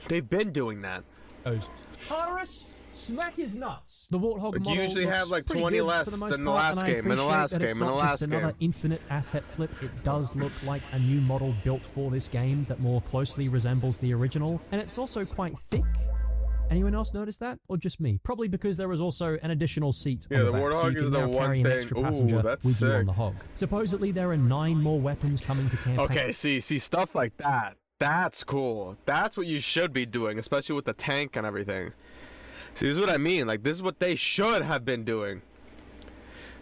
They've been doing that. Tartarus, smack his nuts. The Warthog But you model usually looks have, like, pretty 20 good less for the most than the part, last and I game, and the appreciate last that game, it's and the not last just another game. infinite asset flip. It does look like a new model built for this game that more closely resembles the original, and it's also quite thick. Anyone else notice that, or just me? Probably because there was also an additional seat Yeah, on the the back, so Warthog you can is the now one carry an thing- extra ooh, passenger that's with you on sick. the Hog. Supposedly there are 9 more weapons coming to campaign. Okay, see stuff like that. That's cool. That's what you should be doing, especially with the tank and everything. See, this is what I mean. Like, this is what they should have been doing.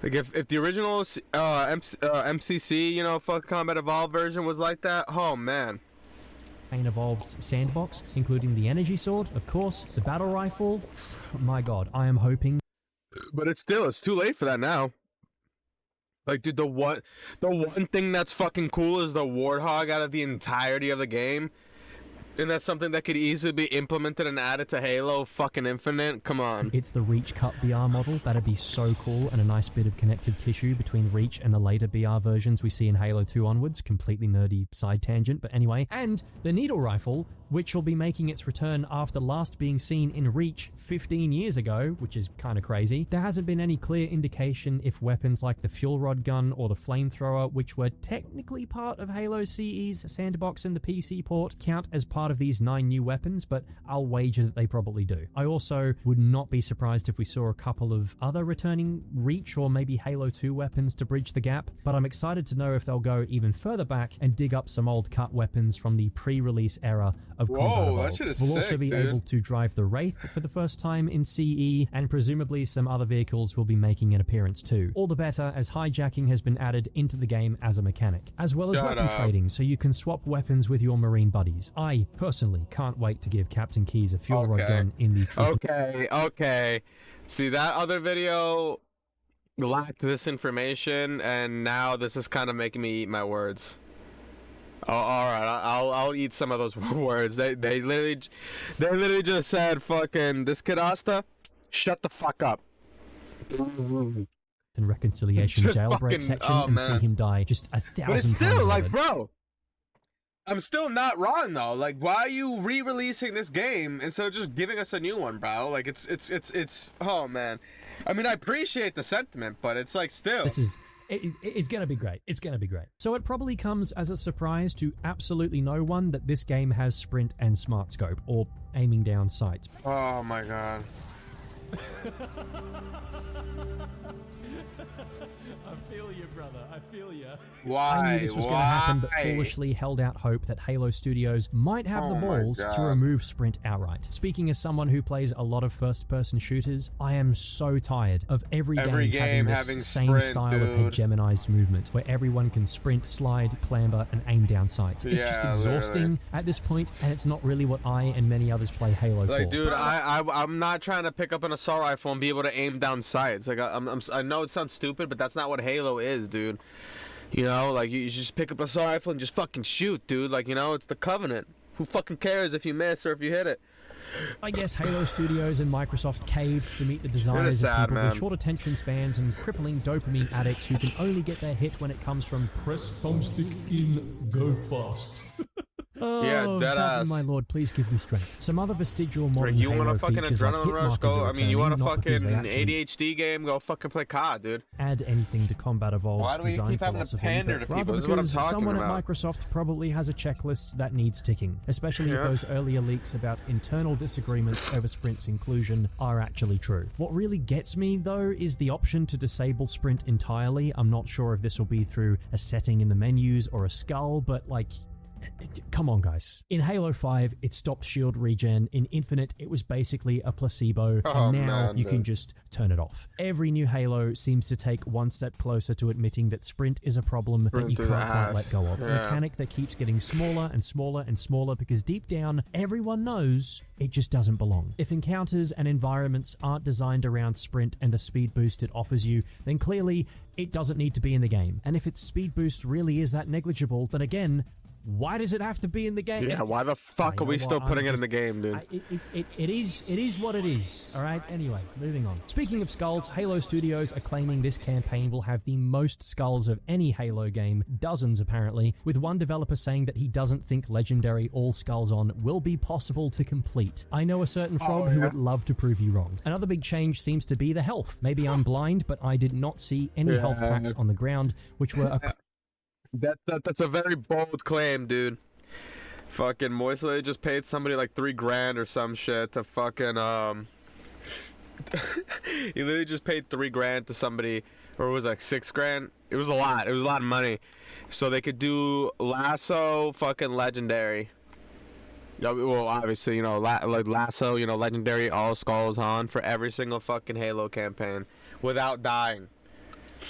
Like, if the original MCC, you know, fuck Combat Evolved version was like that, oh man. Evolved sandbox, including the energy sword, of course, the battle rifle. My god, I am hoping. But it's too late for that now. Like, dude, the one thing that's fucking cool is the Warthog out of the entirety of the game. And that's something that could easily be implemented and added to Halo fucking Infinite. Come on. It's the Reach Cut BR model. That'd be so cool, and a nice bit of connective tissue between Reach and the later BR versions we see in Halo 2 onwards. Completely nerdy side tangent, but anyway. And the Needle Rifle, which will be making its return after last being seen in Reach 15 years ago, which is kind of crazy. There hasn't been any clear indication if weapons like the Fuel Rod Gun or the Flamethrower, which were technically part of Halo CE's sandbox and the PC port, count as part of these 9 new weapons, but I'll wager that they probably do. I also would not be surprised if we saw a couple of other returning Reach or maybe Halo 2 weapons to bridge the gap, but I'm excited to know if they'll go even further back and dig up some old cut weapons from the pre-release era of Combat Evolved. that shit is We'll also sick, be dude. able to drive the Wraith for the first time in CE, and presumably some other vehicles will be making an appearance too. All the better, as hijacking has been added into the game as a mechanic, as well as Shut weapon up. trading, so you can swap weapons with your Marine buddies. I personally can't wait to give Captain Keyes a fuel rod Okay. gun in the Truth Okay. See, that other video lacked this information, and now this is kind of making me eat my words. Oh, all right, I'll eat some of those words. They literally just said, "Fucking this kid Asta, shut the fuck up." and Reconciliation Just jailbreak fucking- section oh, and see man. him die just 1,000 But it's times still like, over. bro, I'm still not wrong though. Like, why are you re-releasing this game instead of just giving us a new one, bro? Like, it's. Oh man, I mean, I appreciate the sentiment, but it's like still. This is it's gonna be great. It's gonna be great. So it probably comes as a surprise to absolutely no one that this game has sprint and smart scope, or aiming down sights. Oh my god. I feel you, brother. I feel you. Why? I knew this was going to happen, but foolishly held out hope that Halo Studios might have the Oh my balls to God. remove sprint outright. Speaking as someone who plays a lot of first-person shooters, I am so tired of every game having this same sprint, style of dude. hegemonized movement, where everyone can sprint, slide, clamber, and aim down sights. It's just Yeah, exhausting literally. at this point, and it's not really what I and many others play Halo Like, for. dude, I'm not trying to pick up an assault rifle and be able to aim down sights. Like, I know it sounds stupid, but that's not what Halo is, dude. You know, like, you just pick up an assault rifle and just fucking shoot, dude. Like, you know, it's the Covenant. Who fucking cares if you miss or if you hit it? I guess Halo Studios and Microsoft caved to meet the desires sad, of people man. with short attention spans and crippling dopamine addicts who can only get their hit when it comes from press thumbstick in, go fast. Yeah, Oh, dead Falcon, ass. my lord, please give me strength. Some other vestigial modern You want Halo a fucking features like adrenaline hit rush? markers Go. are I mean, you want a returning, not because fucking they actually ADHD game? Go fucking play COD, dude. add anything to Combat Evolved's Why do we design keep having to philosophy, pander but to people? rather This is what I'm because talking someone about. at Microsoft probably has a checklist that needs ticking, especially if Yeah. those earlier leaks about internal disagreements over Sprint's inclusion are actually true. What really gets me, though, is the option to disable Sprint entirely. I'm not sure if this will be through a setting in the menus or a skull, but like, Come on, guys. In Halo 5, it stopped shield regen. In Infinite, it was basically a placebo, and now you can just turn it off. Every new Halo seems to take one step closer to admitting that sprint is a problem that you can't quite let go of. A mechanic that keeps getting smaller and smaller and smaller because deep down, everyone knows it just doesn't belong. If encounters and environments aren't designed around sprint and the speed boost it offers you, then clearly it doesn't need to be in the game. And if its speed boost really is that negligible, then again, why does it have to be in the game? Yeah, why the fuck are we still putting it in the game, dude? It is what it is, alright? Anyway, moving on. Speaking of skulls, Halo Studios are claiming this campaign will have the most skulls of any Halo game, dozens apparently, with one developer saying that he doesn't think Legendary All Skulls On will be possible to complete. I know a certain frog who would love to prove you wrong. Another big change seems to be the health. Maybe I'm blind, but I did not see any health packs on the ground, which were That's a very bold claim, dude. Fucking Moisley just paid somebody like $3,000 or some shit to fucking he literally just paid $3,000 to somebody, or it was like $6,000. It was a lot. It was a lot of money, so they could do Lasso, fucking Legendary. Well, obviously, you know, like Lasso, you know, Legendary All Skulls On for every single fucking Halo campaign without dying.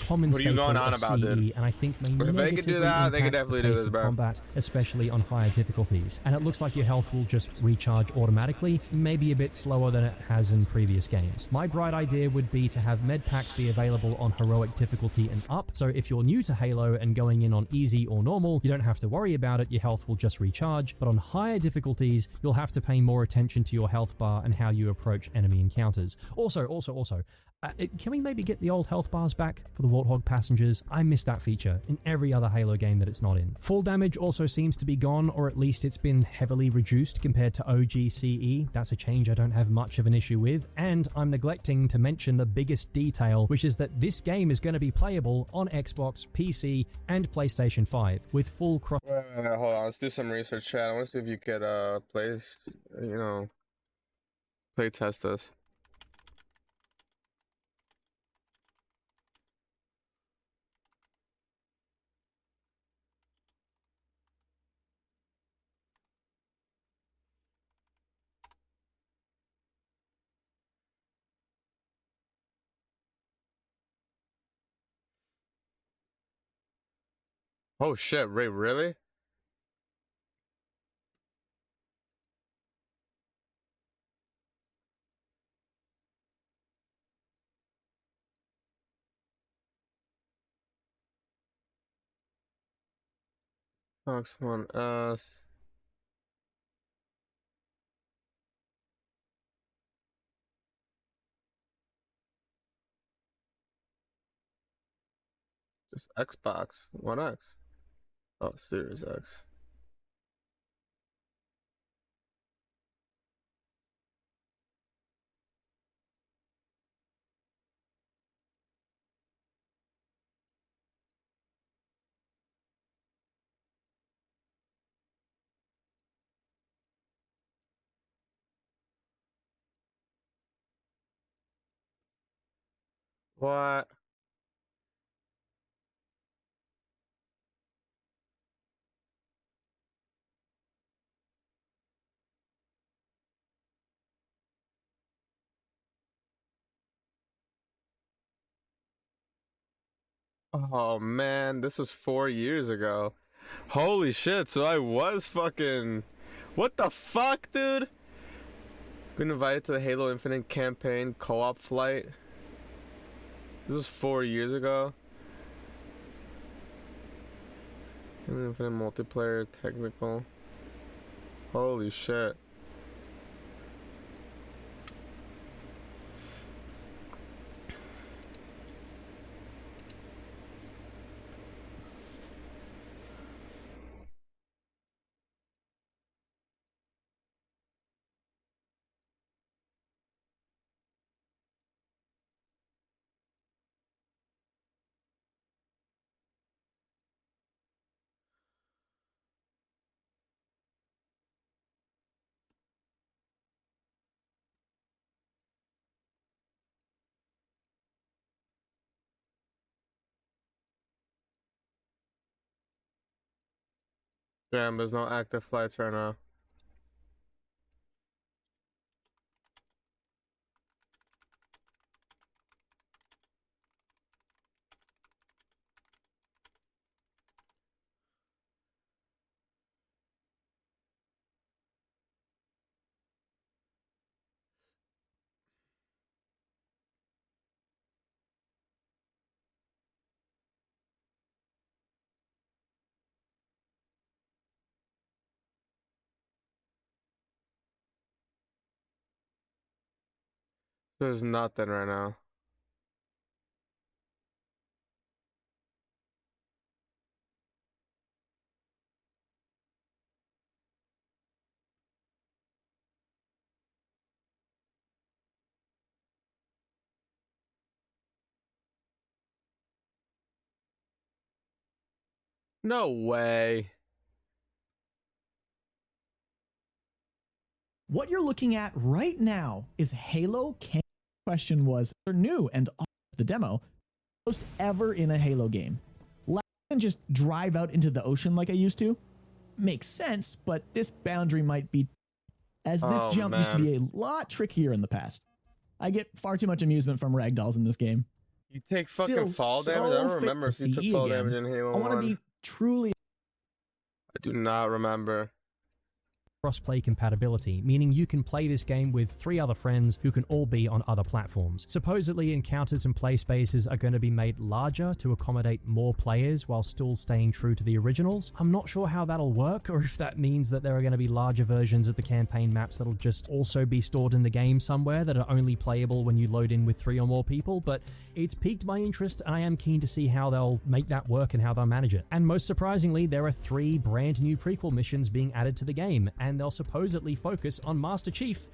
Common what are you going on about, dude? And I think may if they could do that, they could definitely do this, bro. Combat, especially on higher difficulties. And it looks like your health will just recharge automatically, maybe a bit slower than it has in previous games. My bright idea would be to have med packs be available on heroic difficulty and up, so if you're new to Halo and going in on easy or normal, you don't have to worry about it, your health will just recharge, but on higher difficulties, you'll have to pay more attention to your health bar and how you approach enemy encounters. Also, can we maybe get the old health bars back for the Warthog passengers? I miss that feature in every other Halo game that it's not in. Fall damage also seems to be gone, or at least it's been heavily reduced compared to OGCE. That's a change I don't have much of an issue with, and I'm neglecting to mention the biggest detail, which is that this game is going to be playable on Xbox, PC, and PlayStation 5 with full cross. Hold on, let's do some research, chat. I want to see if you could play test this. Oh shit, Ray, really? Fox 1S. Just Xbox One X. Oh, Series X. What? Oh man, this was 4 years ago. Holy shit, so I was fucking... What the fuck, dude? Been invited to the Halo Infinite campaign co-op flight. This was 4 years ago. Halo Infinite multiplayer technical. Holy shit. Damn, there's no active flights right now. There's nothing right now. No way. What you're looking at right now is Halo Camp. Question was, they're new and off the demo, most ever in a Halo game. Rather than just drive out into the ocean like I used to, makes sense, but this boundary might be, as this jump used to be a lot trickier in the past. I get far too much amusement from ragdolls in this game. You take fucking Still fall so damage? I don't fit remember to if you took see fall again. damage in Halo I 1. want to be truly. I do not remember. Cross-play compatibility, meaning you can play this game with 3 other friends who can all be on other platforms. Supposedly, encounters and play spaces are going to be made larger to accommodate more players while still staying true to the originals. I'm not sure how that'll work, or if that means that there are going to be larger versions of the campaign maps that'll just also be stored in the game somewhere that are only playable when you load in with 3 or more people, but it's piqued my interest and I am keen to see how they'll make that work and how they'll manage it. And most surprisingly, there are 3 brand new prequel missions being added to the game, and they'll supposedly focus on Master Chief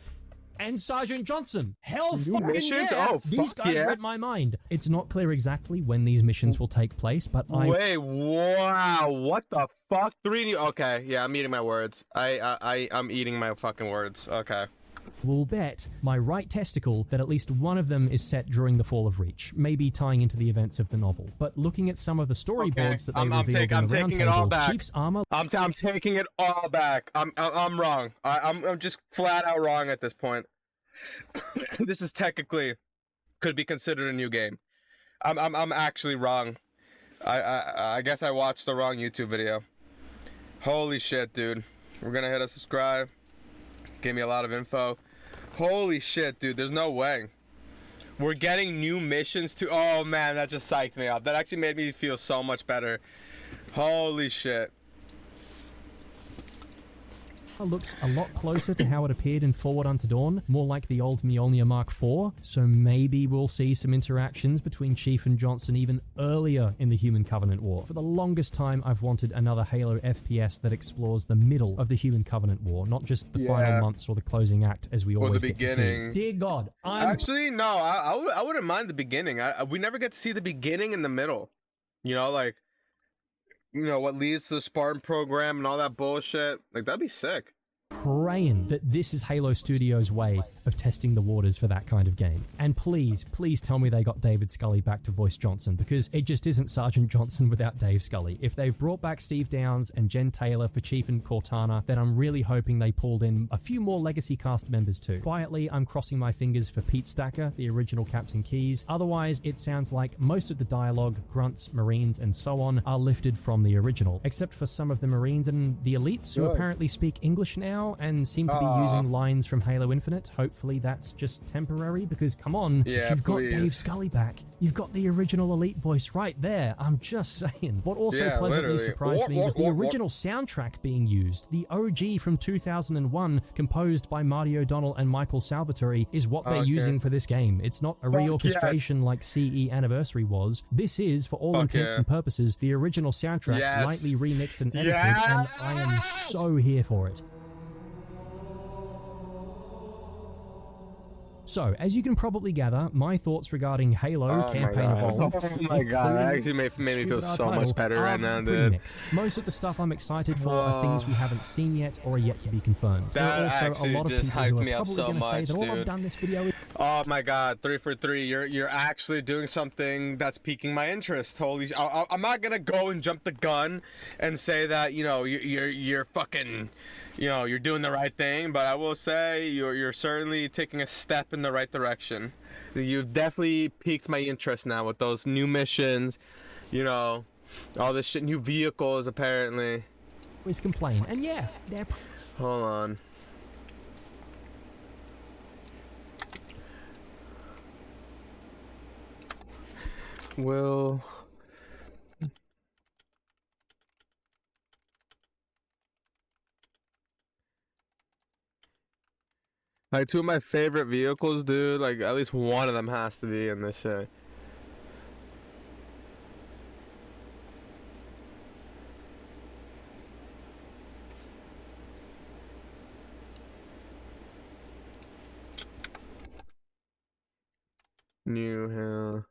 and Sergeant Johnson. Hell fucking missions? yeah! Oh, These fuck guys yeah. read my mind. It's not clear exactly when these missions will take place, but Wait, wow, what the fuck? 3 new. Okay, yeah, I'm eating my words. I'm eating my fucking words. Okay. will bet my right testicle that at least one of them is set during the fall of Reach, maybe tying into the events of the novel. But looking at some of the storyboards that they revealed in the Roundtable, Chief's armor... I'm taking it all back. I'm wrong. I'm just flat out wrong at this point. This is technically could be considered a new game. I'm actually wrong. I guess I watched the wrong YouTube video. Holy shit, dude. We're gonna hit a subscribe. Gave me a lot of info. Holy shit, dude. There's no way. We're getting new missions to... Oh, man, that just psyched me up. That actually made me feel so much better. Holy shit. Looks a lot closer to how it appeared in Forward Unto Dawn, more like the old Mjolnir Mark IV, so maybe we'll see some interactions between Chief and Johnson even earlier in the Human Covenant War. For the longest time, I've wanted another Halo FPS that explores the middle of the Human Covenant War, not just the final months or the closing act as we always get to see. Dear God, Actually, no, I wouldn't mind the beginning. We never get to see the beginning and the middle. You know, like... You know, what leads to the Spartan program and all that bullshit. Like, that'd be sick. Praying that this is Halo Studios' way of testing the waters for that kind of game. And please, please tell me they got David Scully back to voice Johnson, because it just isn't Sergeant Johnson without Dave Scully. If they've brought back Steve Downes and Jen Taylor for Chief and Cortana, then I'm really hoping they pulled in a few more legacy cast members too. Quietly, I'm crossing my fingers for Pete Stacker, the original Captain Keyes. Otherwise, it sounds like most of the dialogue, grunts, Marines, and so on are lifted from the original, except for some of the Marines and the elites who apparently speak English now and seem to be using lines from Halo Infinite. Hopefully that's just temporary, because come on, if you've got Dave Scully back, you've got the original elite voice right there. I'm just saying. What also pleasantly surprised me was the original soundtrack being used. The OG from 2001, composed by Marty O'Donnell and Michael Salvatore, is what they're using for this game. It's not a reorchestration like CE Anniversary was. This is, for all intents and purposes, the original soundtrack, lightly remixed and edited, and I am so here for it. So, as you can probably gather, my thoughts regarding Halo Campaign Evolved... Oh my god, that actually made me feel so much better right now, dude. Mixed. Most of the stuff I'm excited for are things we haven't seen yet or are yet to be confirmed. That there are also actually a lot of just people hyped who me are up probably so going to say much, that all I've dude. done this video is... Oh my God, 3 for 3. You're actually doing something that's piquing my interest. Holy, I'm not gonna go and jump the gun and say that you're fucking, you're doing the right thing. But I will say you're certainly taking a step in the right direction. You've definitely piqued my interest now with those new missions, all this shit, new vehicles apparently. Always complain, and yeah, they're. Hold on. Will like two of my favorite vehicles, dude. Like at least one of them has to be in this shit. New Hill.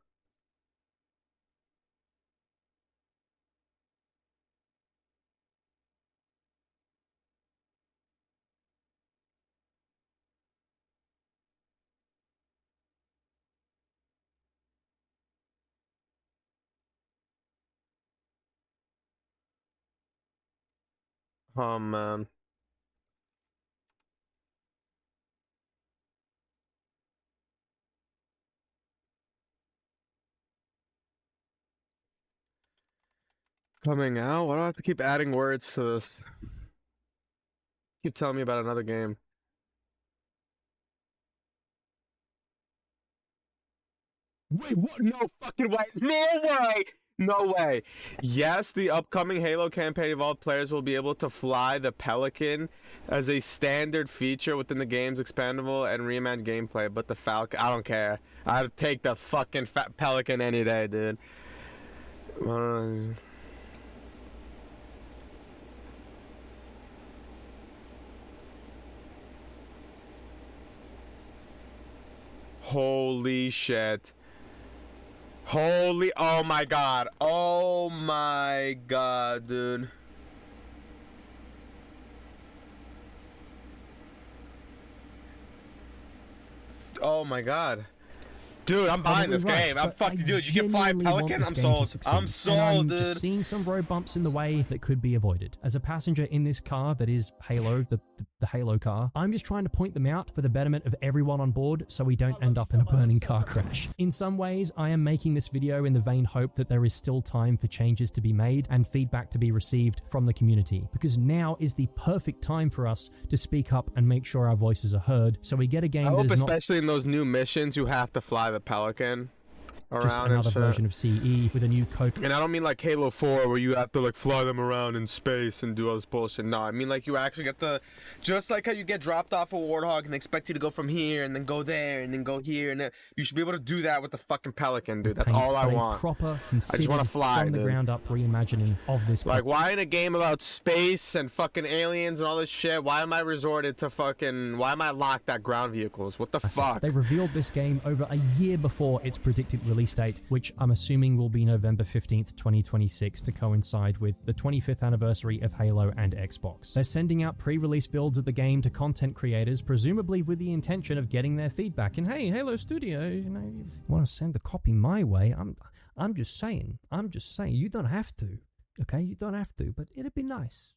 Oh man. Coming out? Why do I have to keep adding words to this? Keep telling me about another game. Wait, what? No fucking way. No way. No way. Yes, the upcoming Halo campaign Evolved players will be able to fly the Pelican as a standard feature within the game's expandable and reimagined gameplay, but the Falcon, I don't care. I'd take the fucking Pelican any day, dude. Holy shit. Holy, oh my god. Oh my god, dude. Oh my god. Dude, I'm buying this game. I'm fucking, dude, you get fly Pelican? I'm sold. I'm sold, dude. Just seeing some road bumps in the way that could be avoided. As a passenger in this car that is Halo, the Halo car, I'm just trying to point them out for the betterment of everyone on board so we don't end up in a burning car crash. In some ways, I am making this video in the vain hope that there is still time for changes to be made and feedback to be received from the community, because now is the perfect time for us to speak up and make sure our voices are heard so we get a game that is not... especially in those new missions, you have to fly the Pelican around, just another version of CE with a new coke. And I don't mean like Halo 4 where you have to like fly them around in space and do all this bullshit. No, I mean like you actually get the, just like how you get dropped off a Warthog and they expect you to go from here and then go there and then go here, and then you should be able to do that with the fucking Pelican, dude. That's all I want. Proper, I just want to fly, from the ground up reimagining of this. Like, why in a game about space and fucking aliens and all this shit, why am I locked at ground vehicles? What the fuck? They revealed this game over a year before its predicted release date, which I'm assuming will be November 15th, 2026, to coincide with the 25th anniversary of Halo and Xbox. They're sending out pre-release builds of the game to content creators, presumably with the intention of getting their feedback. And hey, Halo Studios, you want to send the copy my way? I'm just saying, you don't have to, okay? You don't have to, but it'd be nice,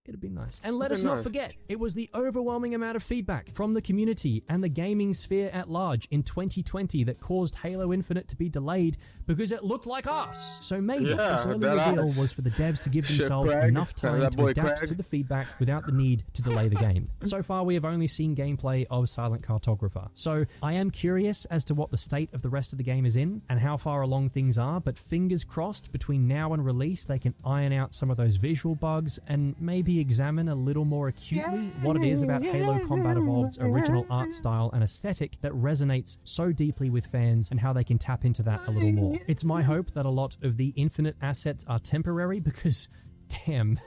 It'd be nice. And let us not forget, it was the overwhelming amount of feedback from the community and the gaming sphere at large in 2020 that caused Halo Infinite to be delayed because it looked like us. So maybe this early reveal was for the devs to give themselves enough time to adapt to the feedback without the need to delay the game. So far, we have only seen gameplay of Silent Cartographer. So I am curious as to what the state of the rest of the game is in and how far along things are, but fingers crossed between now and release, they can iron out some of those visual bugs and maybe examine a little more acutely what it is about Halo Combat Evolved's original art style and aesthetic that resonates so deeply with fans and how they can tap into that a little more. It's my hope that a lot of the Infinite assets are temporary because, damn,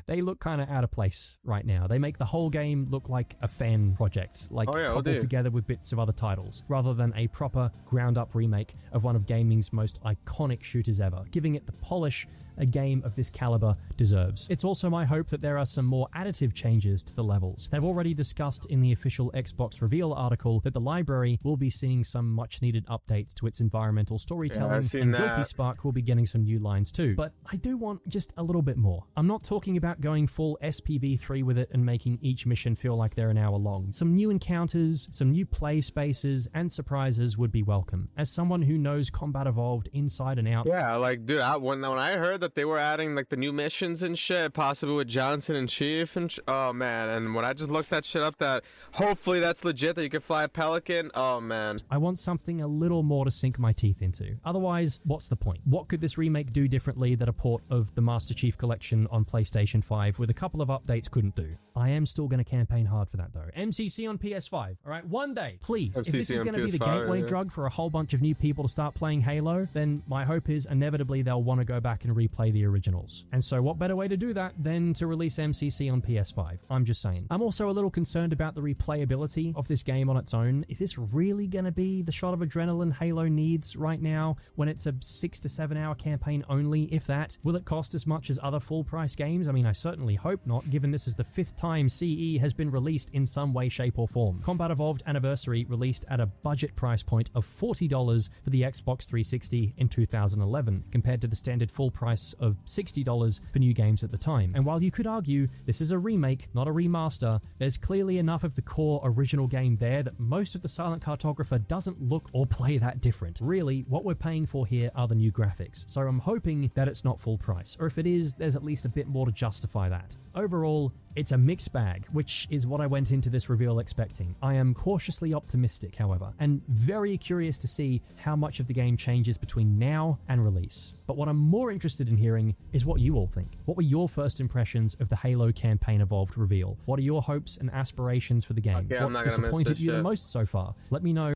they look kind of out of place right now. They make the whole game look like a fan project, like cobbled together with bits of other titles, rather than a proper ground-up remake of one of gaming's most iconic shooters ever, giving it the polish a game of this caliber deserves. It's also my hope that there are some more additive changes to the levels. They've already discussed in the official Xbox reveal article that the library will be seeing some much needed updates to its environmental storytelling, and Guilty Spark will be getting some new lines too. But I do want just a little bit more. I'm not talking about going full SPV3 with it and making each mission feel like they're an hour long. Some new encounters, some new play spaces, and surprises would be welcome. As someone who knows Combat Evolved inside and out. Yeah, like, dude, when I heard that they were adding like the new missions and shit, possibly with Johnson and Chief and oh man, and when I just looked that shit up, that hopefully that's legit, that you can fly a Pelican, oh man. I want something a little more to sink my teeth into. Otherwise, what's the point? What could this remake do differently that a port of the Master Chief Collection on PlayStation 5 with a couple of updates couldn't do? I am still going to campaign hard for that though. MCC on PS5, all right? One day, please. MCC if this is going to be the PS5, gateway drug for a whole bunch of new people to start playing Halo, then my hope is inevitably they'll want to go back and replay the originals. And so what better way to do that than to release MCC on PS5? I'm just saying. I'm also a little concerned about the replayability of this game on its own. Is this really going to be the shot of adrenaline Halo needs right now when it's a 6 to 7 hour campaign only, if that? Will it cost as much as other full price games? I mean, I certainly hope not, given this is the 5th time CE has been released in some way, shape or form. Combat Evolved Anniversary released at a budget price point of $40 for the Xbox 360 in 2011, compared to the standard full price of $60 for new games at the time. And while you could argue this is a remake, not a remaster, there's clearly enough of the core original game there that most of the Silent Cartographer doesn't look or play that different. Really, what we're paying for here are the new graphics, so I'm hoping that it's not full price, or if it is, there's at least a bit more to justify that. Overall, it's a mixed bag, which is what I went into this reveal expecting. I am cautiously optimistic, however, and very curious to see how much of the game changes between now and release. But what I'm more interested in hearing is what you all think. What were your first impressions of the Halo Campaign Evolved reveal? What are your hopes and aspirations for the game? Okay, What's disappointed you the most so far? Let me know.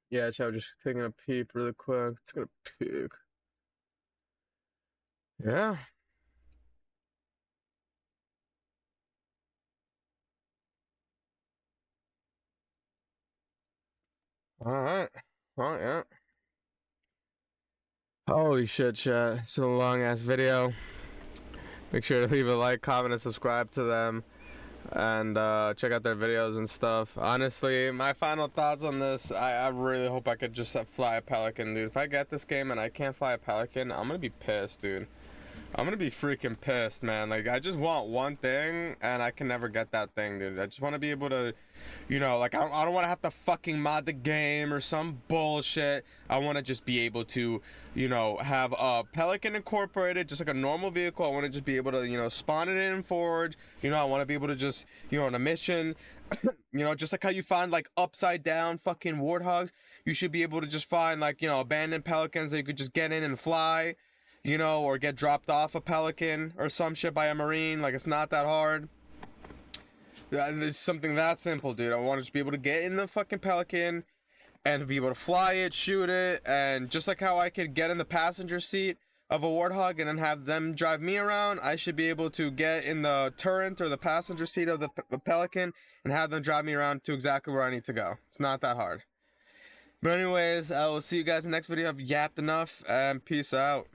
Yeah, Chow, just taking a peep really quick. It's gonna peek. Yeah. Alright. Oh, yeah. Holy shit, chat. It's a long ass video. Make sure to leave a like, comment, and subscribe to them. And check out their videos and stuff. Honestly, my final thoughts on this, I really hope I could just fly a Pelican, dude. If I get this game and I can't fly a Pelican, I'm gonna be pissed, dude. I'm gonna be freaking pissed, man. Like, I just want one thing, and I can never get that thing, dude. I just want to be able to, you know, like, I don't want to have to fucking mod the game or some bullshit. I want to just be able to, you know, have a Pelican incorporated, just like a normal vehicle. I want to just be able to, you know, spawn it in Forge. You know, I want to be able to just, you know, on a mission, you know, just like how you find, like, upside down fucking warthogs, you should be able to just find, like, you know, abandoned Pelicans that you could just get in and fly. You know, or get dropped off a Pelican or some shit by a Marine. Like, it's not that hard. It's something that simple, dude. I want to just be able to get in the fucking Pelican and be able to fly it, shoot it, and just like how I could get in the passenger seat of a Warthog and then have them drive me around, I should be able to get in the turret or the passenger seat of the Pelican and have them drive me around to exactly where I need to go. It's not that hard. But anyways, I will see you guys in the next video. I've yapped enough, and peace out.